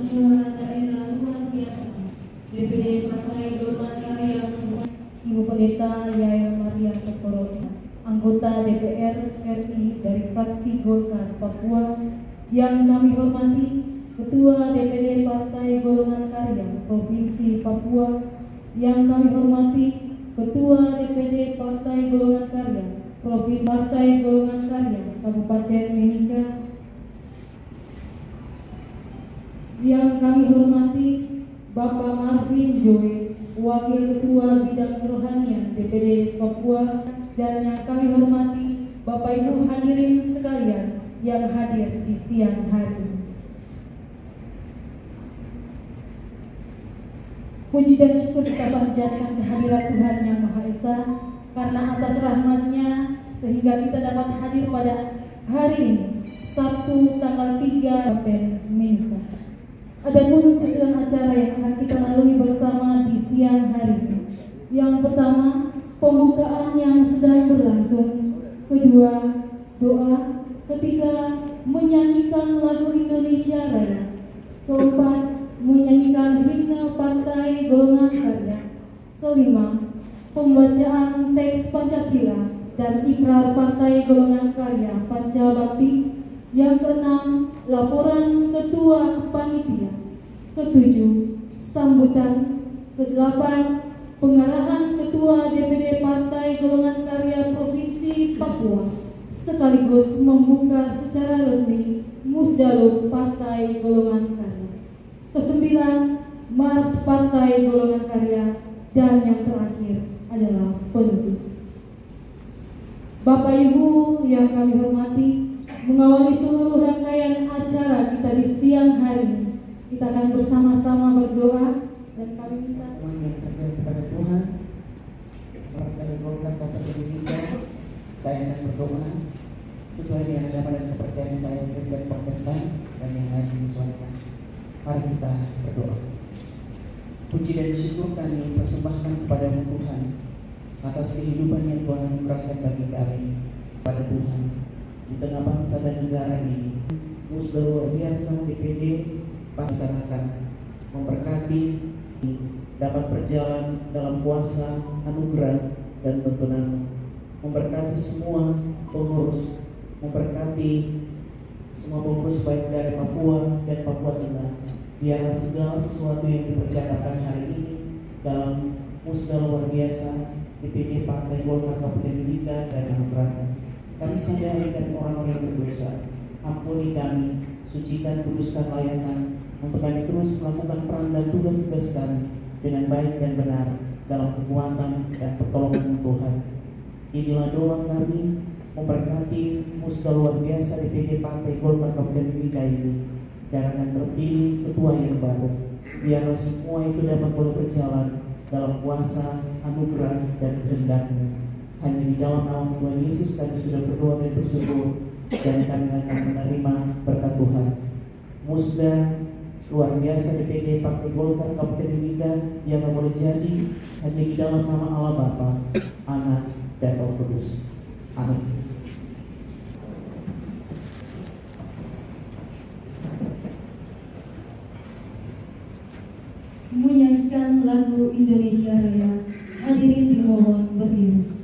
Suara daerah luar biasa DPD Partai Golongan Karya Ibu Pendeta Yair Maria Kekorota, anggota DPR RI dari fraksi Golkar Papua yang kami hormati, Ketua DPD Partai Golongan Karya Provinsi Papua yang kami hormati, Ketua DPD Partai Golongan Karya Provinsi Partai Golongan Karya Kabupaten Mimika yang kami hormati, Bapak Marvin Joy, Wakil Ketua Bidang Kerohanian DPD Papua, dan yang kami hormati, Bapak Ibu hadirin sekalian yang hadir di siang hari ini. Puji dan syukur kita panjatkan kehadirat Tuhan Yang Maha Esa, karena atas rahmat-Nya sehingga kita dapat hadir pada hari ini, Sabtu tanggal 3 November Minggu. Adapun susunan acara yang akan kita lalui bersama di siang hari ini. Yang pertama, pembukaan yang sedang berlangsung. Kedua, doa. Ketiga, menyanyikan lagu Indonesia Raya. Keempat, menyanyikan himne Partai Golongan Karya. Kelima, pembacaan teks Pancasila dan ikrar Partai Golongan Karya Pancabakti. Yang keenam, laporan Ketua Panitia. Ketujuh, sambutan. Kedelapan, pengarahan Ketua DPD Partai Golongan Karya Provinsi Papua, sekaligus membuka secara resmi Musdalub Partai Golongan Karya. Kesembilan, Mars Partai Golongan Karya. Dan yang terakhir adalah penutup. Bapak Ibu yang kami hormati, mengawali seluruh rangkaian acara kita di siang hari ini, kita akan bersama-sama berdoa dan kami minta yang terjadi kepada Tuhan. Partai Golkar Kabupaten Mimika, saya akan berdoa sesuai dengan agama dan kepercayaan saya Kristen Protestan dan yang lain menyesuaikan. Mari kita berdoa. Puji dan syukur kami persembahkan kepada Tuhan atas kehidupan yang Tuhan anugerahkan bagi kami. Pada Tuhan, di tengah bangsa dan negara ini, Musda luar biasa DPD masyarakat memberkati dapat berjalan dalam kuasa anugerah dan tuntunan, memberkati semua pengurus, memberkati semua pengurus baik dari Papua dan Papua Tengah. Biarlah segala sesuatu yang dipercatakan hari ini dalam Musda luar biasa DPD Partai Golkar Kabupaten Mimika dan anugerah. Kami sadari dari orang-orang yang berdosa. Ampuni kami, sucikan, kuduskan, layakan untuk kami terus melakukan peran dan tugas-tugas kami dengan baik dan benar dalam kekuatan dan pertolongan Tuhan. Inilah doa kami, memberkati Musda luar biasa DPD Partai Golkar Kabupaten Mimika ini, dan akan terpilih ketua yang baru. Biarlah semua itu dapat boleh berjalan dalam kuasa, anugerah, dan kehendak-Mu. Hanya di dalam nama Tuhan Yesus kami sudah berdoa dan bersyukur, dan kami akan menerima berkat Tuhan. Musda luar biasa DPD Partai Golkar Kabupaten Mimika yang boleh jadi hanya di dalam nama Allah Bapa, Anak, dan Roh Kudus. Amin. menyanyikan lagu Indonesia Raya. Hadirin dimohon berdiri.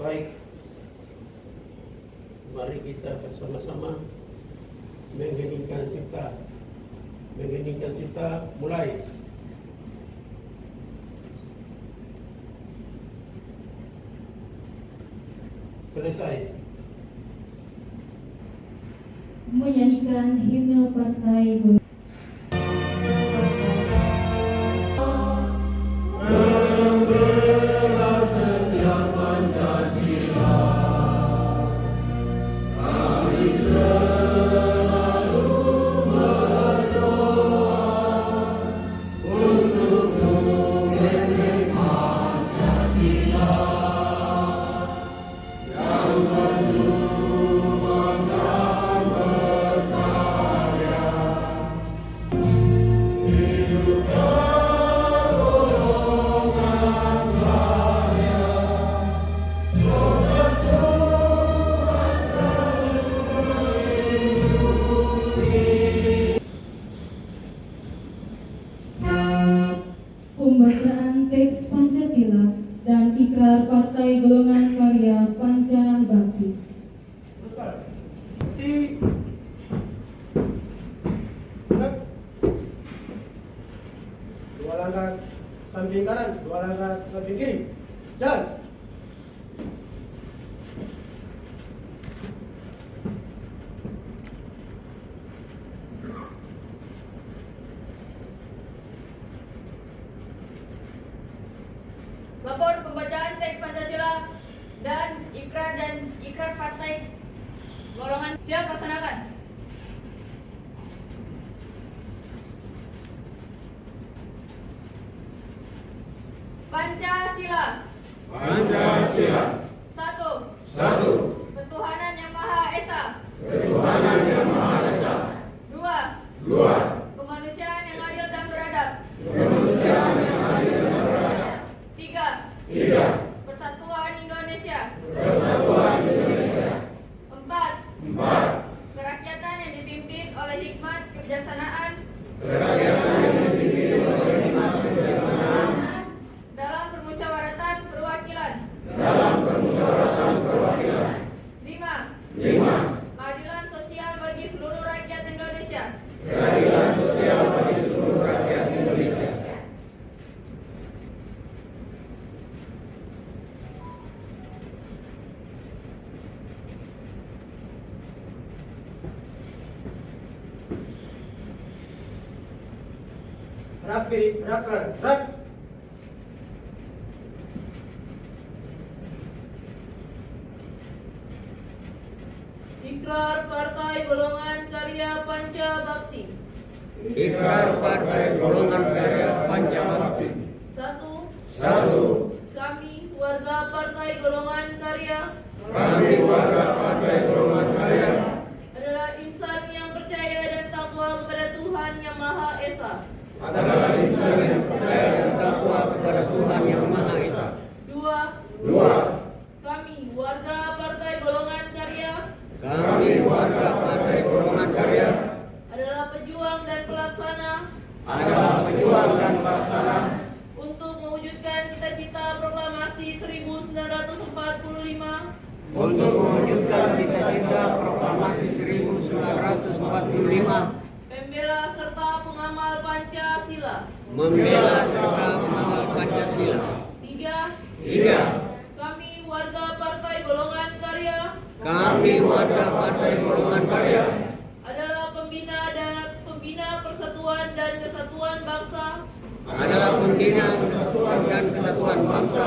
Baik, mari kita bersama-sama mengheningkan cipta. Mengheningkan cipta, mulai. Selesai. Menyanyikan himne partai Pembacaan teks Pancasila dan ikrar Partai Golongan Karya Panca Bakti. Dua langkah samping kanan, dua langkah samping kiri. Jalan. Lapor pembacaan teks Pancasila dan ikrar partai golongan. Siap, laksanakan. Pancasila. Pancasila. Satu. Ketuhanan Yang Maha Esa. Ketuhanan Yang Maha Esa. Dua. Kemanusiaan yang adil dan beradab. Kemanusiaan yang adil dan beradab. Tiga. Persatuan Indonesia. Persatuan Indonesia. Empat. Kerakyatan yang dipimpin oleh hikmat kebijaksanaan. Kerakyatan yang dipimpin oleh hikmat kebijaksanaan. Dalam permusyawaratan perwakilan. Lima. Keadilan sosial bagi seluruh rakyat Indonesia. Keadilan sosial bagi seluruh rakyat Indonesia. Gerak kiri, gerak kanan, gerak. Ikrar Partai Golongan Karya Panca Bakti. Ikrar Partai Golongan Karya Panca Bakti. Satu. Kami warga Partai Golongan Karya Kami warga Partai Golongan Karya adalah insan yang percaya dan takwa kepada Tuhan Yang Maha Esa. adalah insan yang percaya dan takwa kepada Tuhan Yang Maha Esa. Dua. Kami warga Partai Golongan Karya Kami warga Partai Golongan Karya adalah pejuang dan pelaksana untuk mewujudkan cita-cita proklamasi 1945, untuk mewujudkan cita-cita proklamasi 1945, pembela serta pengamal Pancasila. membela serta mengawal Pancasila. Tiga. Kami warga Partai Golongan Karya Kami warga Partai Golongan Karya adalah pembina persatuan dan kesatuan bangsa adalah pembina persatuan dan kesatuan bangsa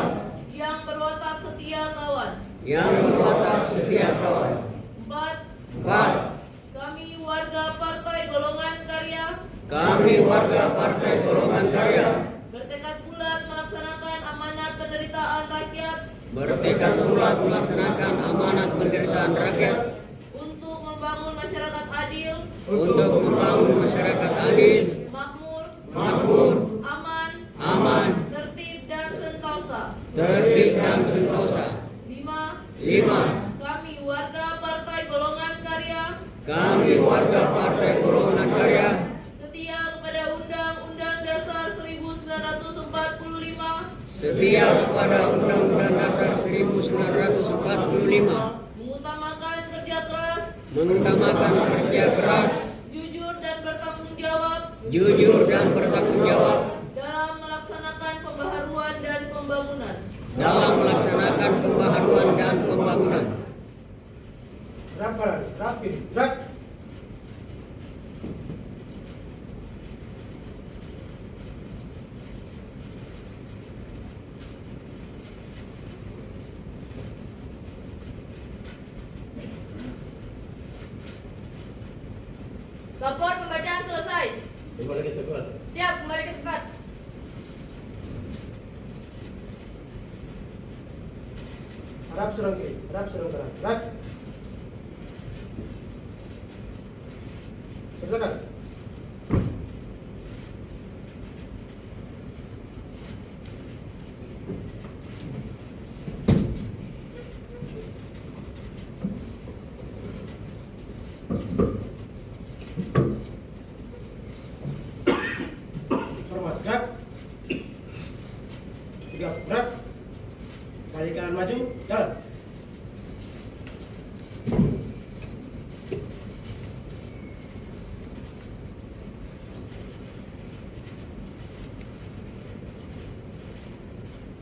yang berwatak setia kawan. yang berwatak setia kawan. Empat. Kami warga Partai Golongan Karya Kami warga Partai Golongan Karya bertekad bulat melaksanakan amanat penderitaan rakyat bertekad bulat melaksanakan amanat penderitaan rakyat untuk membangun masyarakat adil, makmur, aman, tertib dan sentosa. Lima. Kami warga Partai Golongan Karya Kami warga Partai Golongan Karya setia kepada Undang-Undang Dasar 1945 setia kepada Undang-Undang Dasar 1945, mengutamakan kerja keras, jujur dan bertanggung jawab dalam melaksanakan pembaharuan dan pembangunan. Rapi, gerak. Lapor pembacaan selesai. Kembali ke tempat. Siap, kembali ke tempat. Harap serang kiri, harap serang kanan. Gerak. Silakan. Hormat, gerak. 3, gerak. Balik kanan maju, jalan.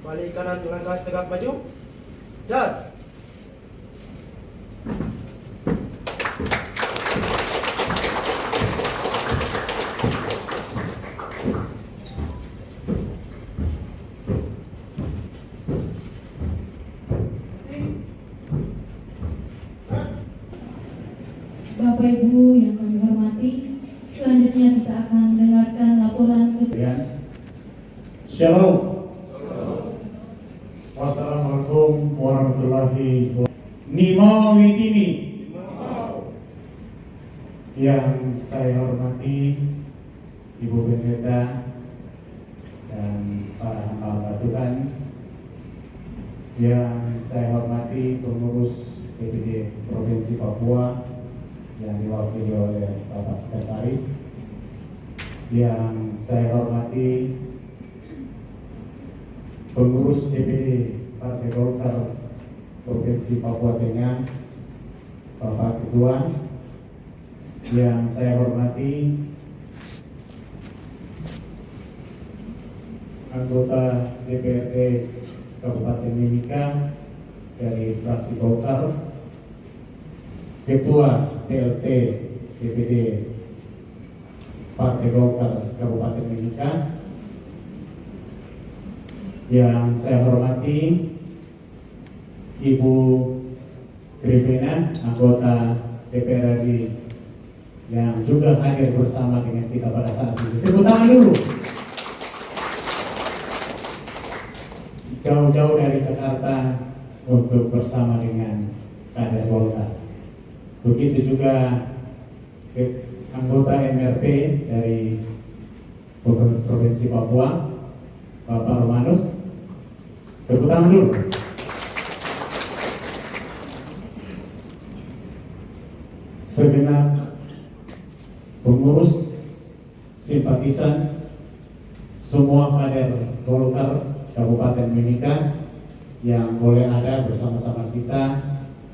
Balik kanan melangkah tegak maju, jalan. Bapak Ibu yang kami hormati, selanjutnya kita akan mendengarkan laporan Shalom. Wassalamualaikum warahmatullahi wabarakatuh. Nimo Witimi. Yang saya hormati Ibu Pendeta dan para hamba Tuhan, yang saya hormati pengurus DPD Provinsi Papua yang diwakili oleh Bapak Sekretaris, yang saya hormati pengurus DPD Partai Golkar Provinsi Papua Tengah, Bapak Ketua, yang saya hormati anggota DPRD Kabupaten Mimika dari fraksi Golkar, Ketua PLT DPD Partai Golkar Kabupaten Mimika, yang saya hormati Ibu Trivina, anggota DPR RI yang juga hadir bersama dengan kita pada saat ini. Tepuk tangan dulu. Jauh-jauh dari Jakarta untuk bersama dengan kader Golkar. Begitu juga anggota MRP dari Provinsi Papua, Bapak Romanus. Tepuk tangan dulu. Segenap pengurus, simpatisan, semua kader Golkar Kabupaten Mimika yang boleh ada bersama-sama kita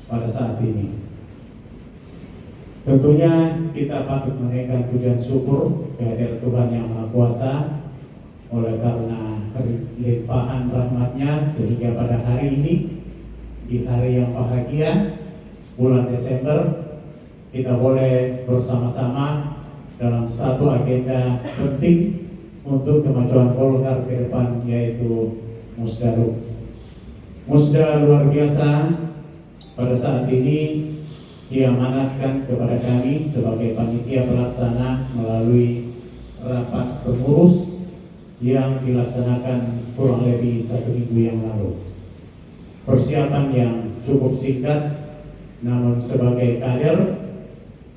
pada saat ini. Tentunya kita patut menaikkan pujian syukur kehadirat Tuhan Yang Maha Kuasa, oleh karena limpahan rahmat-Nya sehingga pada hari ini, di hari yang bahagia bulan Desember, kita boleh bersama-sama dalam satu agenda penting untuk kemajuan Golkar ke depan, yaitu Musdaruk. Musda luar biasa pada saat ini diamanatkan kepada kami sebagai panitia pelaksana melalui rapat pengurus yang dilaksanakan kurang lebih 1 minggu yang lalu. Persiapan yang cukup singkat, namun sebagai kader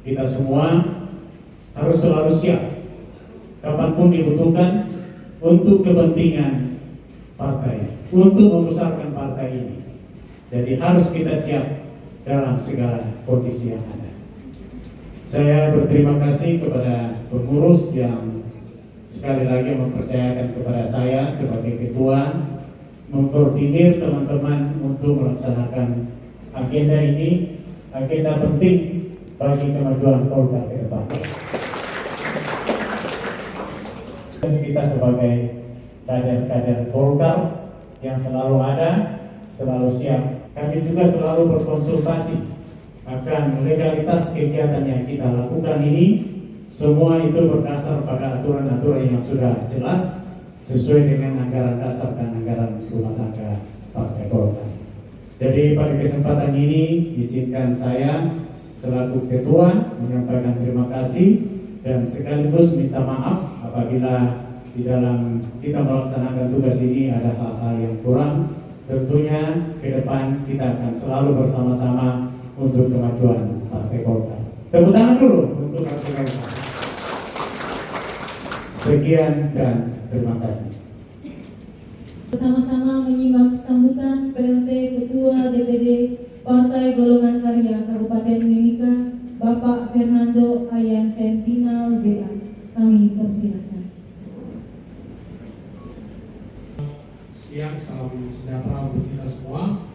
kita semua harus selalu siap kapanpun dibutuhkan untuk kepentingan partai, untuk membesarkan partai ini. Jadi harus kita siap dalam segala kondisi yang ada. Saya berterima kasih kepada pengurus yang sekali lagi mempercayakan kepada saya sebagai ketua mengkoordinir teman-teman untuk melaksanakan agenda ini, agenda penting bagi kemajuan Golkar ke depan. Kita sebagai kader-kader Golkar yang selalu ada, selalu siap. Kami juga selalu berkonsultasi akan legalitas kegiatan yang kita lakukan ini. Semua itu berdasar pada aturan-aturan yang sudah jelas sesuai dengan anggaran dasar dan anggaran rumah tangga Partai Golkar. Jadi pada kesempatan ini izinkan saya selaku ketua menyampaikan terima kasih dan sekaligus minta maaf apabila di dalam kita melaksanakan tugas ini ada hal-hal yang kurang. Tentunya ke depan kita akan selalu bersama-sama untuk kemajuan Partai Golkar. Tepuk tangan dulu untuk Partai Golkar. Sekian dan terima kasih. Bersama-sama menyimak sambutan PLT Ketua DPD Partai Golongan Karya Kabupaten Mimika, Bapak Fernando Ayan Sentinal BA. Kami persilakan. Siang, salam sejahtera untuk kita semua.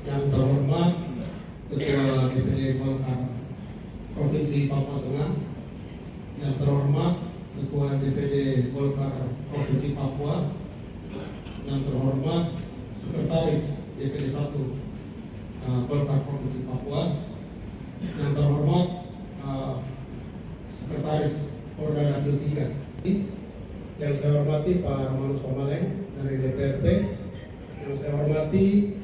Yang terhormat Ketua DPD Golkar Provinsi Papua Tengah, yang terhormat Ketua DPD Golkar Provinsi Papua, yang terhormat Sekretaris DPD 1 Golkar Provinsi Papua, yang terhormat Sekretaris Porda Dapil 3, yang saya hormati Pak Romanus Somaleng dari DPRD, yang saya hormati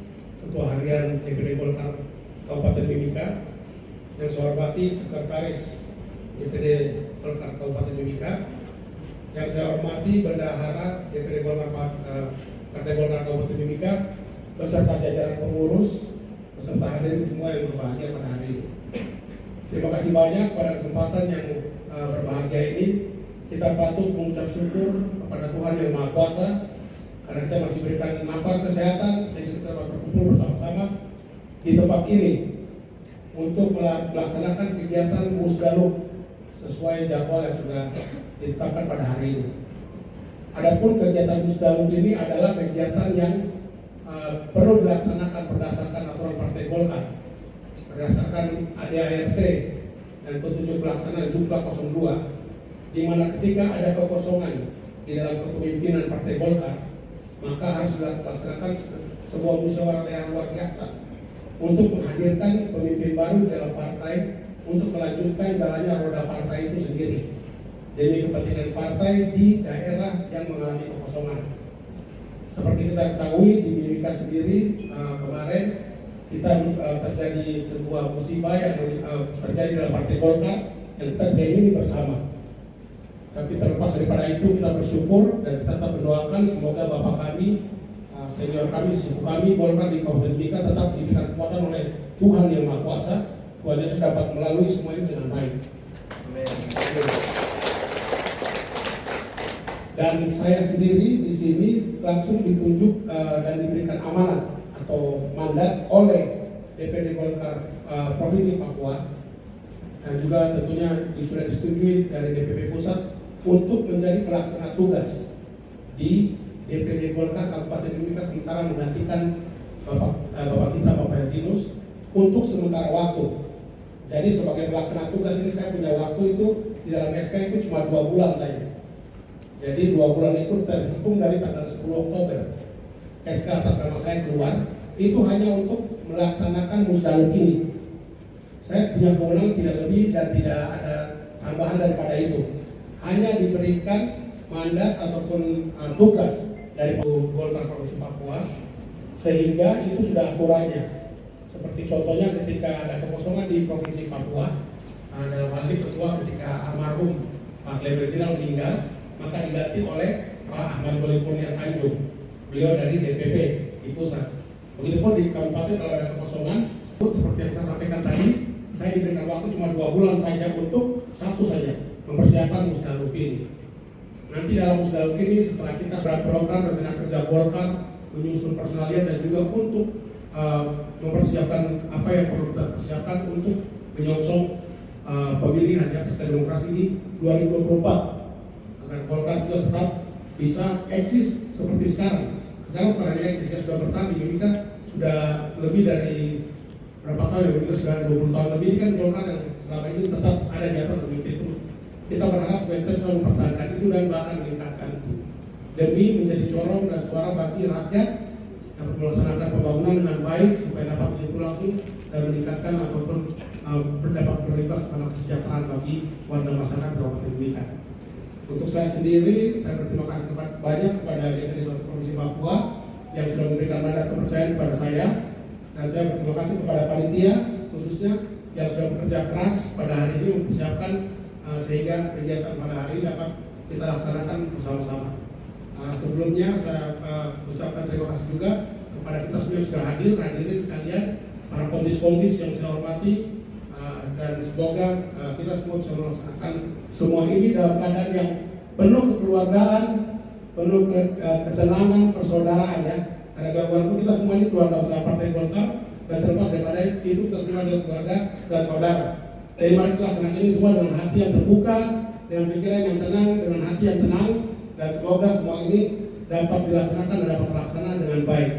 Ketua Harian DPD Golkar Kabupaten Mimika, yang saya hormati Sekretaris DPD Golkar Kabupaten Mimika, yang saya hormati Bendahara DPD Golkar Partai Golkar Kabupaten Mimika, beserta jajaran pengurus, beserta hadirin semua yang berbahagia pada hari ini. Terima kasih banyak pada kesempatan yang berbahagia ini. Kita patut mengucap syukur kepada Tuhan Yang Maha Kuasa karena kita masih berikan nafas kesehatan sehingga kita dapat berkumpul bersama-sama di tempat ini untuk melaksanakan kegiatan musdaluk sesuai jadwal yang sudah ditetapkan pada hari ini. Adapun kegiatan musdaluk ini adalah kegiatan yang perlu dilaksanakan berdasarkan aturan Partai Golkar, berdasarkan ADART dan petunjuk pelaksanaan Jumlah 02, di mana ketika ada kekosongan di dalam kepemimpinan Partai Golkar, maka harus dilaksanakan sebuah musyawarah yang luar biasa untuk menghadirkan pemimpin baru dalam partai untuk melanjutkan jalannya roda partai itu sendiri demi kepentingan partai di daerah yang mengalami kekosongan. Seperti kita ketahui di Mimika sendiri kemarin kita terjadi sebuah musibah yang terjadi dalam Partai Golkar yang kita tidak ingin bersama. Tapi terlepas daripada itu kita bersyukur dan kita tetap mendoakan semoga Bapak kami, senior kami, sesepuh kami Golkar di Kabupaten Mimika tetap diberikan kekuatan oleh Tuhan Yang Maha Kuasa. Tuhan Yesus dapat melalui semua ini dengan baik. Dan saya sendiri di sini langsung ditunjuk dan diberikan amanat atau mandat oleh DPD Golkar Provinsi Papua dan juga tentunya sudah disetujui dari DPP Pusat untuk menjadi pelaksana tugas di DPD Golkar Kabupaten Mimika sementara menggantikan Bapak kita Bapak Yantinus untuk sementara waktu. Jadi sebagai pelaksana tugas ini saya punya waktu itu di dalam SK itu cuma 2 bulan saja. Jadi 2 bulan itu terhitung dari tanggal 10 Oktober. SK atas nama saya keluar itu hanya untuk melaksanakan musdaluk ini. Saya punya kewenangan tidak lebih dan tidak ada tambahan daripada itu. Hanya diberikan mandat ataupun tugas dari Golkar Provinsi Papua sehingga itu sudah aturannya. Seperti contohnya ketika ada kekosongan di Provinsi Papua, dalam hal ini ketua ketika almarhum Pak Kleber meninggal, maka diganti oleh Pak Ahmad Doli Kurnia Tanjung, beliau dari DPP di pusat. Begitupun di kabupaten kalau ada kekosongan, seperti yang saya sampaikan tadi, saya diberikan waktu cuma 2 bulan saja untuk satu saja mempersiapkan musdaluk ini. Nanti dalam musdaluk ini setelah kita sudah program rencana kerja Golkar, menyusun personalia dan juga untuk mempersiapkan apa yang perlu kita persiapkan untuk menyongsong pemilihan ya pesta demokrasi di 2024 agar Golkar juga tetap bisa eksis seperti sekarang. Sekarang pada eksis yang sudah bertahan di Mimika sudah lebih dari berapa tahun ya, Mimika sudah 20 tahun lebih. Ini kan Golkar yang selama ini tetap ada di atas pemimpin terus. Kita berharap kita bisa mempertahankan itu dan bahkan meningkatkan itu demi menjadi corong dan suara bagi rakyat dapat melaksanakan pembangunan dengan baik supaya dapat menyentuh langsung dan meningkatkan ataupun dapat berimbas pada kesejahteraan bagi warga masyarakat Kabupaten Mimika. Untuk saya sendiri, saya berterima kasih banyak kepada DPD 1 Provinsi Papua yang sudah memberikan mandat kepercayaan kepada saya, dan saya berterima kasih kepada panitia khususnya yang sudah bekerja keras pada hari ini mempersiapkan sehingga kegiatan pada hari ini dapat kita laksanakan bersama-sama. Sebelumnya saya ucapkan terima kasih juga kepada kita semua yang sudah hadir, hadirin sekalian, para komdis-komdis yang saya hormati, dan semoga kita semua bisa melaksanakan semua ini dalam keadaan yang penuh kekeluargaan, penuh ketenangan, persaudaraan ya. Karena walaupun kita semua ini keluarga besar Partai Golkar, dan terlepas daripada itu kita semua adalah keluarga dan saudara. Jadi mari kita laksanakan ini semua dengan hati yang terbuka, dengan pikiran yang tenang, dengan hati yang tenang, dan semoga semua ini dapat dilaksanakan dan dapat terlaksana dengan baik.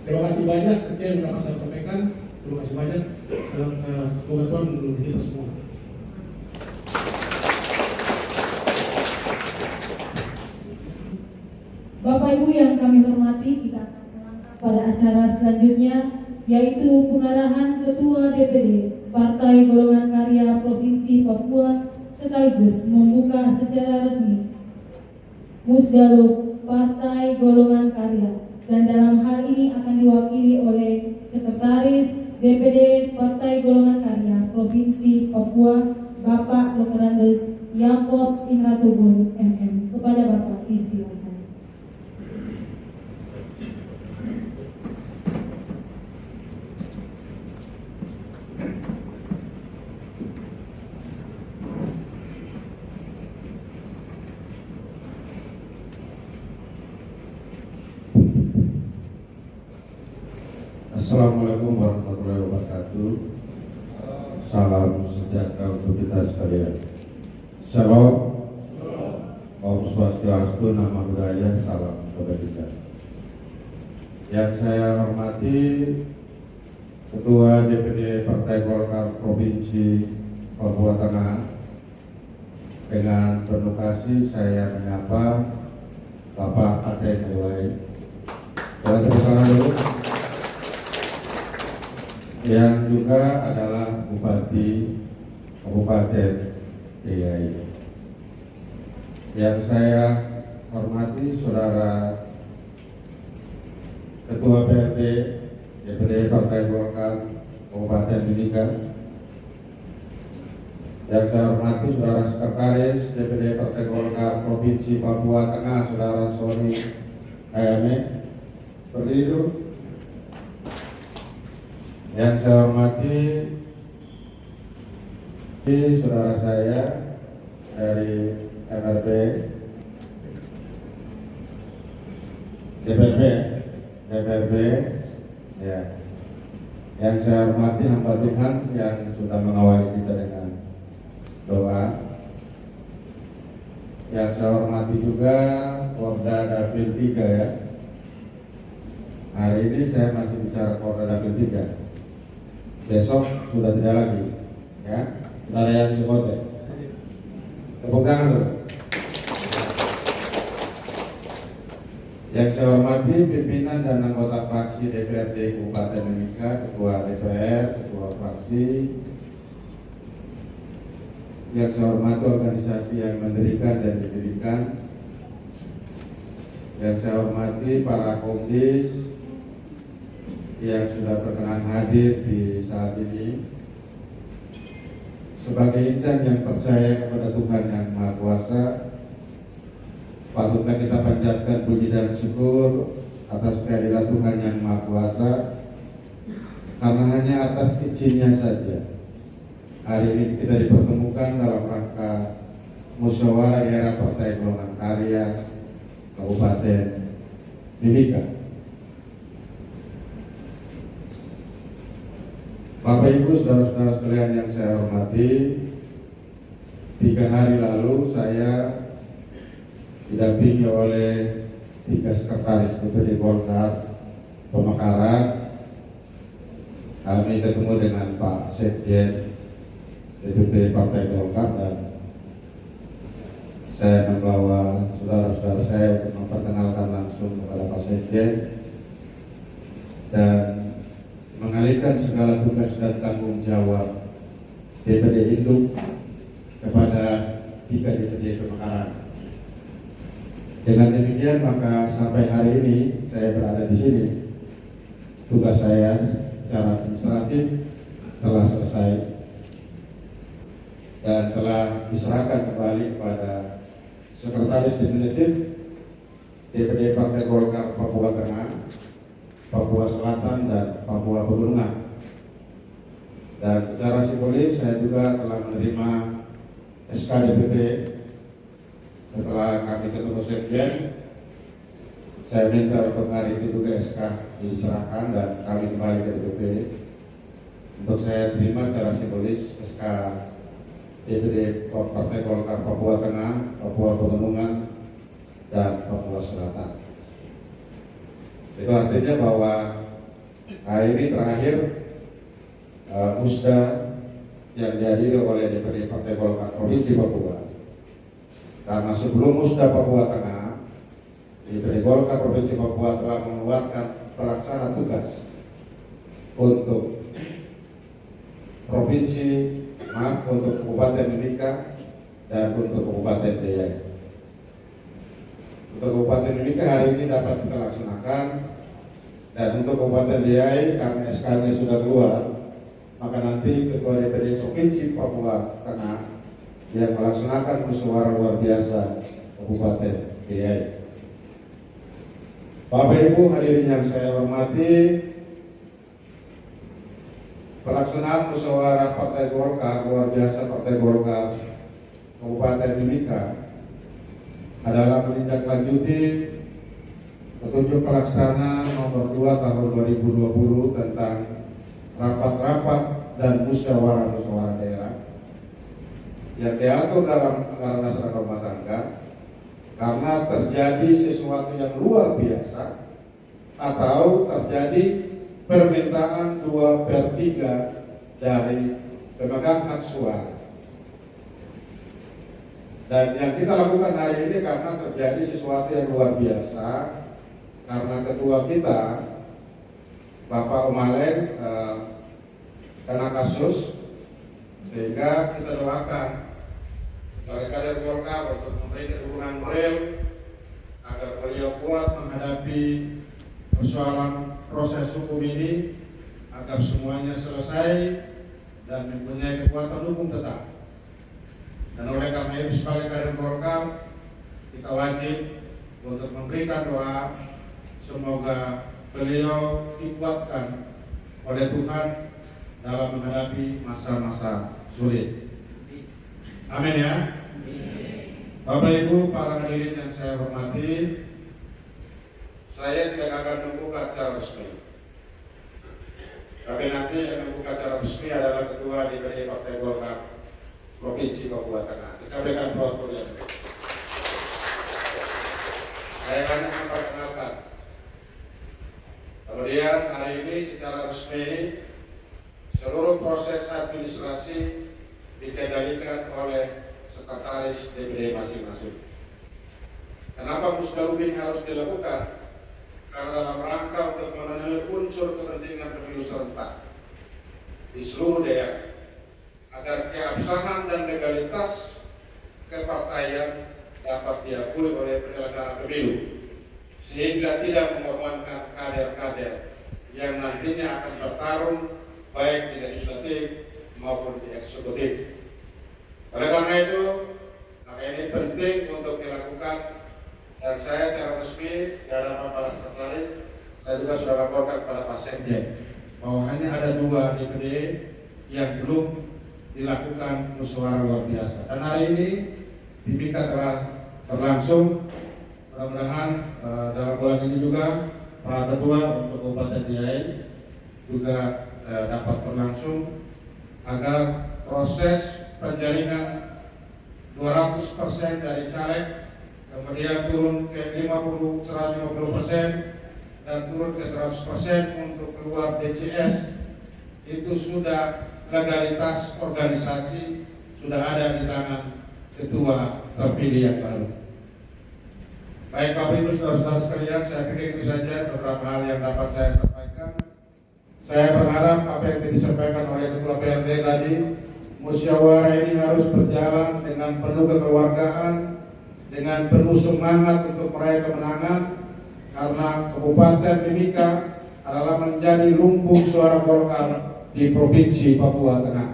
Terima kasih banyak, sekian yang dapat saya sampaikan. Terima kasih banyak. Semoga Tuhan melindungi kita semua. Bapak Ibu yang kami hormati, kita akan melangkah pada acara selanjutnya, yaitu pengarahan Ketua DPD Partai Golongan Karya Provinsi Papua sekaligus membuka secara resmi Musdalub Partai Golongan Karya, dan dalam hal ini akan diwakili oleh Sekretaris DPD Partai Golongan Karya Provinsi Papua, Bapak Dr. Andes Yaakob Imratubun MM. Kepada Bapak disilakan. Assalamualaikum warahmatullahi wabarakatuh. Salam sejahtera untuk kita sekalian. Shalom. Om Swastiastu, nama budaya, salam kebajikan. Yang saya hormati Ketua DPD Partai Golkar Provinsi Papua Tengah, dengan penuh kasih saya menyapa Bapak Aten Iwai. Tepuk tangan dulu. Yang juga adalah Bupati Kabupaten Tiyai. Yang saya hormati Saudara Ketua PRD DPD Partai Golkar Kabupaten Mimika. Yang saya hormati Saudara Sekretaris DPD Partai Golkar Provinsi Papua Tengah, Saudara Sony Ayame. Berdiri dulu. Yang saya hormati saudara saya dari MRP DPRP ya. Yang saya hormati hamba Tuhan yang sudah mengawali kita dengan doa. Yang saya hormati juga Kopda Dapil 3 ya. Hari ini saya masih bicara Kopda Dapil 3. Besok sudah tidak lagi, ya. Saudara yang di kota, tepuk tangan dulu. Yang saya hormati pimpinan dan anggota fraksi DPRD Kabupaten Mimika, Ketua DPR, Ketua fraksi. Yang saya hormati organisasi yang mendirikan dan didirikan. Yang saya hormati para komdis yang sudah berkenan hadir di saat ini. Sebagai insan yang percaya kepada Tuhan yang Maha Kuasa, patutlah kita panjatkan puji dan syukur atas kehadiran Tuhan yang Maha Kuasa, karena hanya atas izinnya saja hari ini kita dipertemukan dalam rangka musyawarah daerah Partai Golongan Karya Kabupaten Mimika. Bapak Ibu, saudara-saudara sekalian yang saya hormati, 3 hari lalu saya didampingi oleh 3 sekretaris DPD Golkar Pemekaran. Kami ketemu dengan Pak Sekjen DPP Partai Golkar dan saya membawa saudara-saudara saya untuk memperkenalkan langsung kepada Pak Sekjen dan mengalihkan segala tugas dan tanggung jawab DPD Induk kepada 3 DPD Pemekaran. Dengan demikian maka sampai hari ini saya berada di sini, tugas saya secara administratif telah selesai dan telah diserahkan kembali kepada Sekretaris Definitif DPD Partai Golkar Papua Tengah, Papua Selatan, dan Papua Pegunungan. Dan secara simbolis saya juga telah menerima SK DPP. Setelah kami ketemu Sekjen, saya minta untuk hari itu juga SK diserahkan dan kami kembali ke DPP untuk saya terima secara simbolis SK DPD Partai Golkar Papua Tengah, Papua Pegunungan, dan Papua Selatan. Itu artinya bahwa hari ini terakhir musda yang dihadiri oleh DPD Partai Golkar Provinsi Papua. Karena sebelum musda Papua Tengah, DPD Golkar Provinsi Papua telah mengeluarkan pelaksana tugas untuk provinsi, untuk Kabupaten Mimika dan untuk Kabupaten Deiyai. Untuk Kabupaten Mimika hari ini dapat kita laksanakan, dan untuk Kabupaten Deiyai karena SK-nya sudah keluar, maka nanti Ketua DPD Provinsi Papua Tengah yang melaksanakan musyawarah luar biasa Kabupaten Deiyai. Bapak Ibu hadirin yang saya hormati, pelaksanaan musyawarah Partai Golkar luar biasa Partai Golkar Kabupaten Mimika adalah menindaklanjuti petunjuk pelaksana nomor 2 tahun 2020 tentang rapat-rapat dan musyawarah daerah yang diatur dalam anggaran dasar rumah tangga. Karena terjadi sesuatu yang luar biasa atau terjadi permintaan 2/3 dari pemegang hak suara. Dan yang kita lakukan hari ini karena terjadi sesuatu yang luar biasa, karena ketua kita Bapak Umaleng kena kasus, sehingga kita doakan sebagai kader Golkar untuk memberikan dukungan moral agar beliau kuat menghadapi persoalan proses hukum ini, agar semuanya selesai dan mempunyai kekuatan hukum tetap. Dan oleh karena itu sebagai kader Golkar kita wajib untuk memberikan doa semoga beliau dikuatkan oleh Tuhan dalam menghadapi masa-masa sulit. Amin ya. Bapak Ibu para hadirin yang saya hormati, saya tidak akan membuka secara resmi. Tapi nanti yang membuka secara resmi adalah Ketua DPD Partai Golkar Provinsi Papua Tengah. Kita berikan aplaus yang baik. Saya hanya memperkenalkan. Kemudian hari ini secara resmi seluruh proses administrasi dikendalikan oleh sekretaris DPD masing-masing. Kenapa musdalub ini harus dilakukan? Karena dalam rangka untuk memenuhi unsur kepentingan pemilu serentak di seluruh daerah, agar keabsahan dan legalitas kepartaian dapat diakui oleh penyelenggara pemilu, sehingga tidak mengorbankan kader-kader yang nantinya akan bertarung baik di legislatif maupun di eksekutif. Oleh karena itu, maka ini penting untuk dilakukan, dan saya secara resmi di hadapan para sekretaris, saya juga sudah laporkan kepada Pak Sekjen bahwa hanya ada 2 DPD yang belum dilakukan musyawarah luar biasa. Dan hari ini di Mimika telah berlangsung. Mudah-mudahan dalam bulan ini juga Pak Ketua untuk Kabupaten Deiyai juga dapat berlangsung agar proses penjaringan 200% dari caleg ke kemudian turun ke 150% dan turun ke 100% untuk keluar DCS, itu sudah legalitas organisasi sudah ada di tangan ketua terpilih yang baru. Baik Bapak Ibu saudara-saudara sekalian, saya pikir itu saja beberapa hal yang dapat saya sampaikan. Saya berharap apa yang disampaikan oleh Ketua PRT tadi, musyawarah ini harus berjalan dengan penuh kekeluargaan, dengan penuh semangat untuk meraih kemenangan, karena Kabupaten Mimika adalah menjadi lumbung suara Golkar di Provinsi Papua Tengah.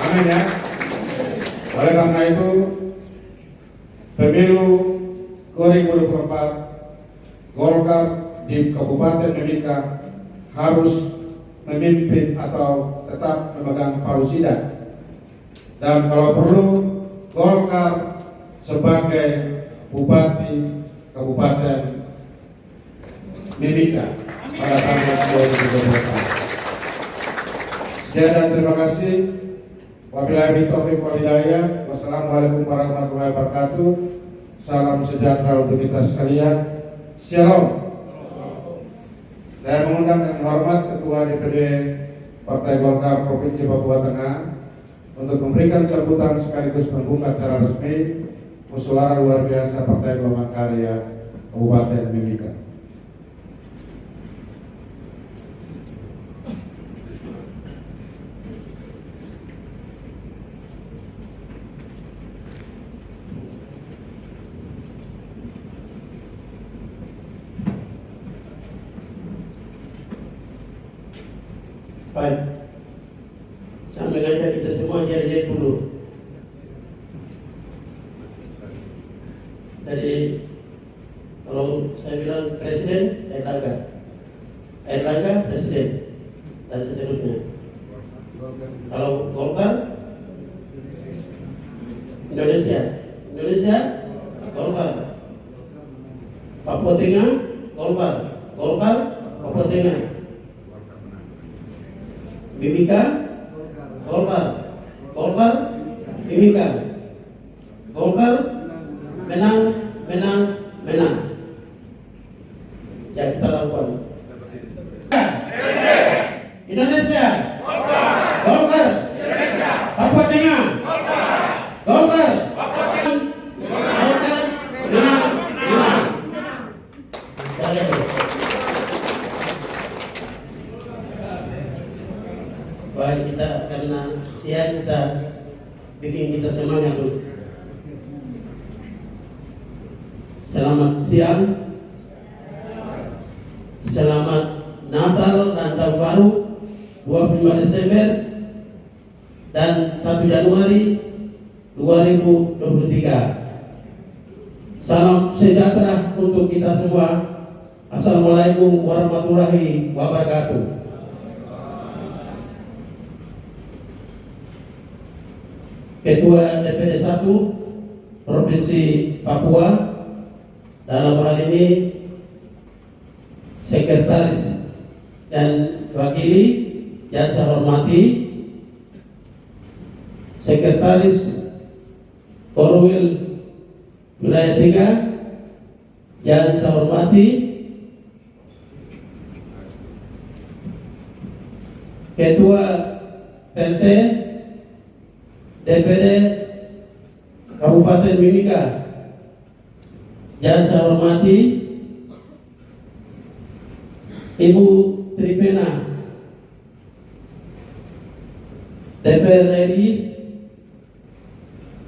Amin ya. Oleh karena itu, pemilu 2024 Golkar di Kabupaten Mimika harus memimpin atau tetap memegang palu sidang, dan kalau perlu Golkar sebagai Bupati Kabupaten Mimika pada tahun 2024. Sekian dan terima kasih. Wabillahi taufiq wal hidayah. Wassalamualaikum warahmatullahi wabarakatuh. Salam sejahtera untuk kita sekalian. Shalom. Saya mengundang dengan hormat Ketua DPD Partai Golkar Provinsi Papua Tengah untuk memberikan sambutan sekaligus membuka secara resmi musyawarah luar biasa Partai Golongan Karya Kabupaten Mimika. Baik, saya mengajak kita semua jadi dulu. Jadi kalau saya bilang presiden, Erlangga presiden, dan seterusnya. Kalau Golkar, Indonesia Golkar. Papua Tengah, Golkar, Papua Tengah. Mimika, Golkar, Mimika, Golkar, menang. Yang kita lakukan. Indonesia, Golkar, Papua Tengah, Golkar, menang. Baik, kita karena siang kita bikin kita semangat dulu. Selamat siang, selamat Natal dan Tahun Baru 25 Desember dan 1 Januari 2023. Salam sejahtera untuk kita semua. Assalamualaikum warahmatullahi wabarakatuh. Ketua DPD 1 Provinsi Papua, dalam hal ini Sekretaris dan Wakili yang saya hormati, Sekretaris Korwil Wilayah 3 yang saya hormati, Ketua PLT DPD Kabupaten Mimika yang saya hormati, Ibu Tripena DPR RI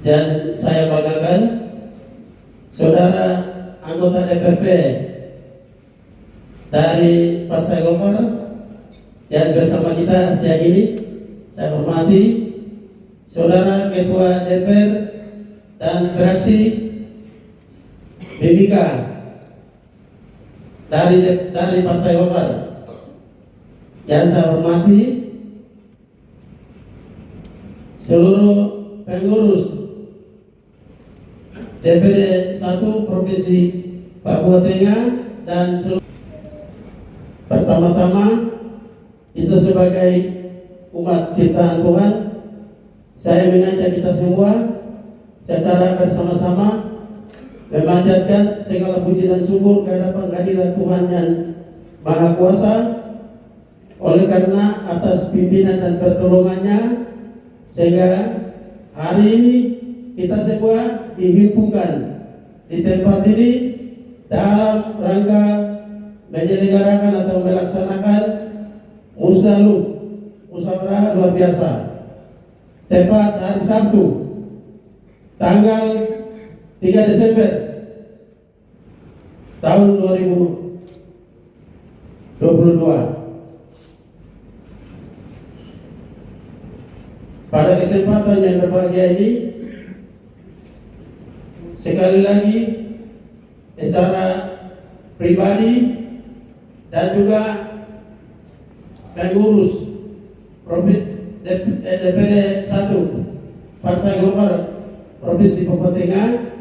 dan saya banggakan saudara anggota DPP dari Partai Golkar yang bersama kita siang ini. Saya hormati saudara Ketua DPR dan fraksi Mimika dari Partai Golkar yang saya hormati, seluruh pengurus DPD 1 Provinsi Papua Tengah dan seluruh. Pertama-tama kita sebagai umat ciptaan Tuhan, saya mengajak kita semua secara bersama-sama memanjatkan segala puji dan syukur kehadapan hadirat Tuhan yang Maha Kuasa, oleh karena atas pimpinan dan pertolongannya sehingga hari ini kita semua dihimpunkan di tempat ini dalam rangka menyelenggarakan atau melaksanakan musyawarah luar biasa tepat hari Sabtu tanggal 3 Desember tahun 2022. Pada kesempatan yang berbahagia ini, sekali lagi secara pribadi dan juga pengurus DPD 1 Partai Golkar Provinsi Papua Tengah,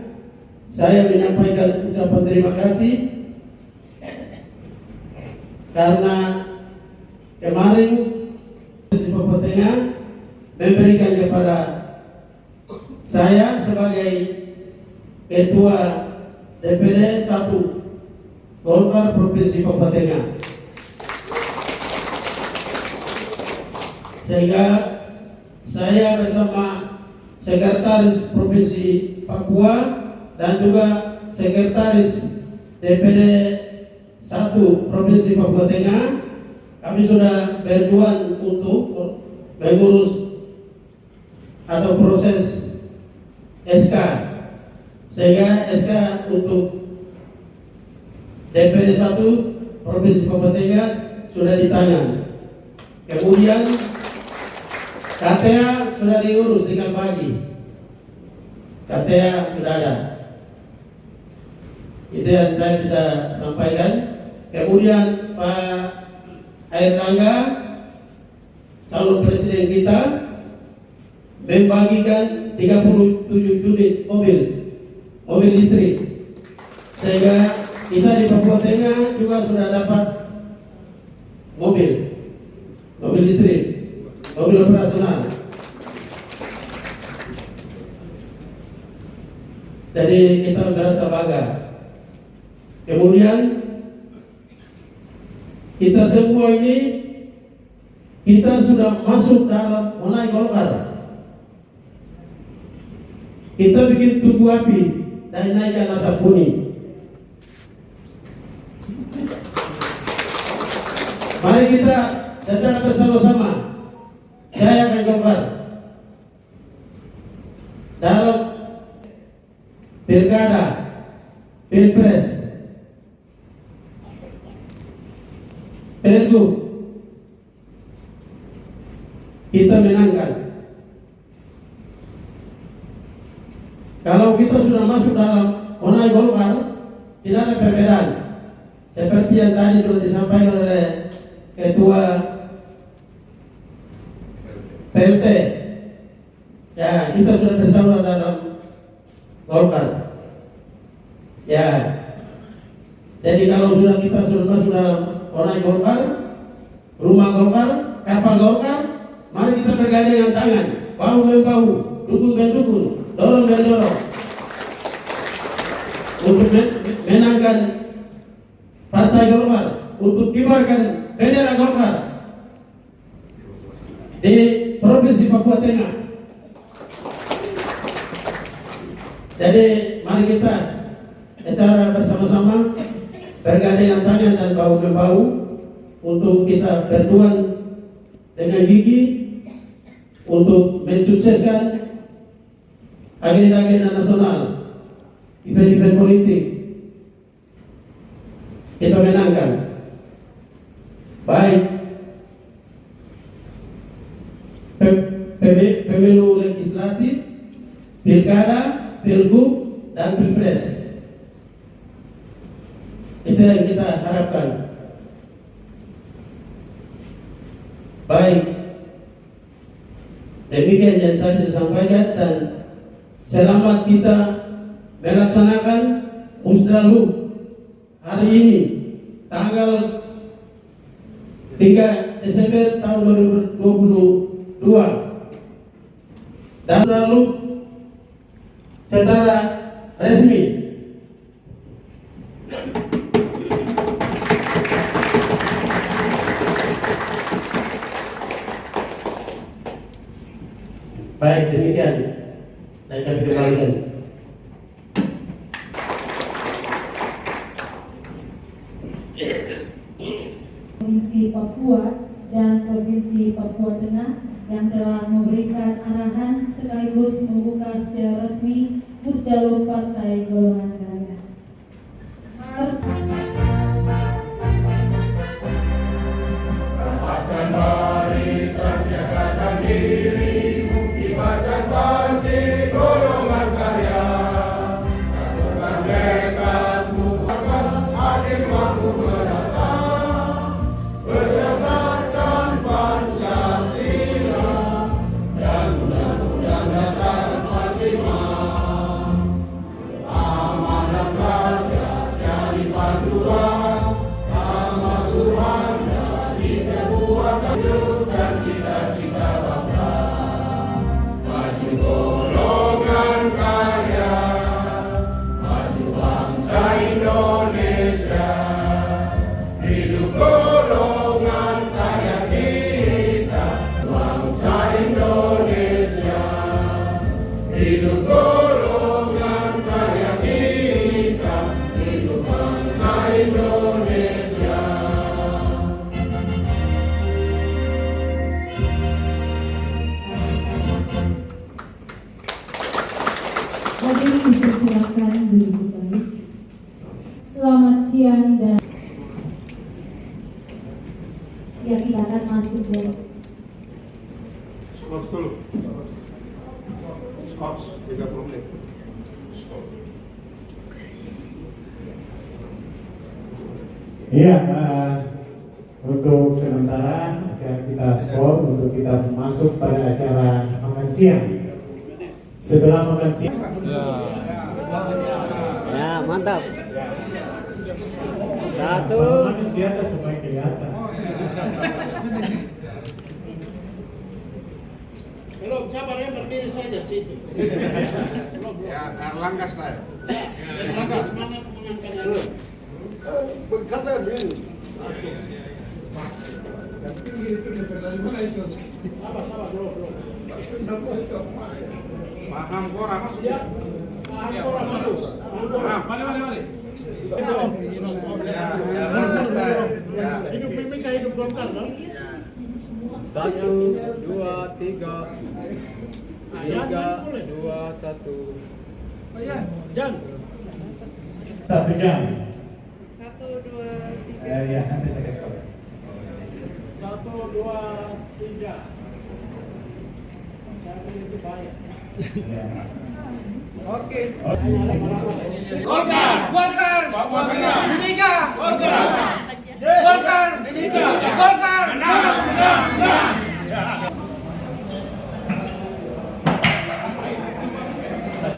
saya menyampaikan ucapan terima kasih karena kemarin Provinsi Papua Tengah memberikan kepada saya sebagai Ketua DPD 1 Golkar Provinsi Papua Tengah, sehingga saya bersama Sekretaris Provinsi Papua dan juga Sekretaris DPD 1 Provinsi Papua Tengah, kami sudah berjuang untuk mengurus atau proses SK, sehingga SK untuk DPD 1 Provinsi Papua Tengah sudah di tangan. Kemudian KTA sudah diurus tinggal pagi. KTA sudah ada. Itu yang saya bisa sampaikan. Kemudian Pak Airlangga, calon presiden kita, membagikan 37 unit mobil listrik, sehingga kita di Papua Tengah juga sudah dapat mobil listrik, mobil operasional. Jadi kita merasa bangga. Kemudian kita semua ini kita sudah masuk dalam mulai Golkar. Kita bikin tugu api dan naikkan asap kuning. Mari kita datang bersama-sama jayakan Golkar dalam pilkada, pilpres, pilgub. Kita menangkan. Kalau kita sudah masuk dalam Onai Golkar, tidak ada perbedaan. Seperti yang tadi sudah disampaikan oleh Ketua PLT. Ya, kita sudah bersama dalam Golkar. Ya. Jadi kalau kita sudah masuk dalam Onai Golkar, rumah Golkar, kapal Golkar, mari kita bergandengan tangan, bahu membahu, dukung mendukung, dorong dan dorong untuk menangkan Partai Golkar, untuk kibarkan bendera Golkar di Provinsi Papua Tengah. Jadi mari kita secara bersama-sama bergandengan tangan dan bahu membahu untuk kita berjuang dengan gigi untuk mensukseskan agenda-agenda nasional, event-event politik. Kita menangkan baik pemilu legislatif, pilkada, pilgub, dan pilpres. Itu yang kita harapkan. Baik, demikian yang saya bisa sampaikan, dan selamat kita melaksanakan Musdralub hari ini tanggal 3 Desember tahun 2022, dan lalu secara resmi Baik, demikian. Dan kami kembalikan. Provinsi Papua dan Provinsi Papua Tengah yang telah memberikan arahan sekaligus membuka secara resmi Pusdalur Partai Golongan Karya. Rapatkan barisan, siagakan diri, kibarkan bangkit golongan karya. Satukan tekadmu, akan hadir waktu mendatang. Berdasarkan Pancasila dan Undang-Undang Dasar 45. Amanat rakyat jadi panduan, amat Tuhan jadi kekuatan dan cita-cita bangsa. Maju golongan karya, maju bangsa Indonesia. Hidup golongan karya kita, bangsa Indonesia. Hidup golongan karya kita, hidup bangsa Indonesia. Hadirin dipersilakan duduk baik. Selamat siang dan ya kita akan masuk ya. Skors dulu. Skors 30 menit. Iya, untuk sementara akan kita skor untuk kita masuk pada acara makan siang. Setelah makan siang, Ya, mantap. Satu. manis di atas supaya kelihatan. Belum, sabar ya, berdiri saja di situ. Ya, Erlangga style. Erlangga, semangat menangkannya. Berkata begini. Yang tinggi itu dari mana itu? Sabar, belum. Paham Kora masuk ya? Paham Kora masuk. Mari. Ya, hidup Mimika, hidup Golkar, kan? 1, 2, 3. 3, 2, 1. Jan. 1 jam. 1, 2, 3. Ya, nanti saya skor. 1, 2, 3. Saya itu banyak. Ya. Oke. Golkar. Papua Tengah. Mimika. Golkar. Golkar. Mimika. Golkar.